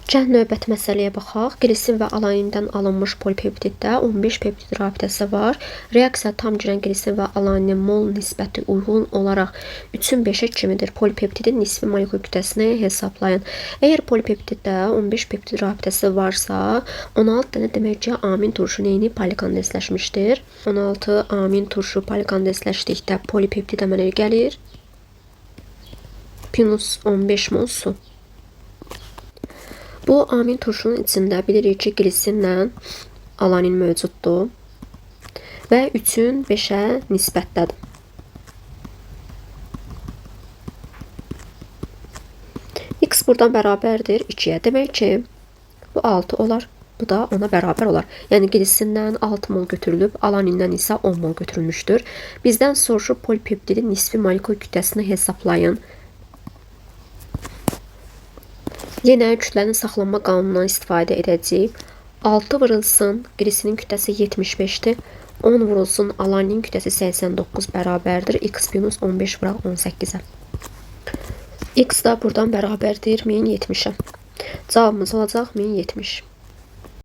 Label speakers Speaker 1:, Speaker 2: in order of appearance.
Speaker 1: Gəlin növbəti məsələyə baxaq. Glisin və alanindən alınmış polipeptiddə 15 peptid rabitəsi var. Reaksiya tam girən glisin və alaninin mol nisbəti uyğun olaraq 3-ün 5-ə kimidir. Polipeptidin nisbi molekul kütləsini hesablayın. Əgər polipeptiddə 15 peptid rabitəsi varsa, 16 dənə demək ki, amin turşu neyini polikondensləşmişdir. 16 amin turşu polikondensləşdikdə polipeptid əmələ gəlir. Minus 15 mol su. Bu amin turşunun içində bilirik ki, glisinlə alanin mövcuddur və 3-ün 5-ə nisbətdədir. X buradan bərabərdir 2-yə. Demək ki, bu 6 olar, bu da ona bərabər olar. Yəni glisindən 6 mol götürülüb, alanindən isə 10 mol götürülmüşdür. Bizdən soruşub polipeptidin nisbi molekul kütləsini hesablayın. Yenə kütlənin saxlanma qanunundan istifadə edəcəyik. 6 vurulsun, glisinin kütləsi 75'dir. 10 vurulsun, alanin kütləsi 89 bərabərdir. X minus 15 vuraq 18'ə. X da buradan bərabərdir 1070'ə. Cavabımız olacaq 1070.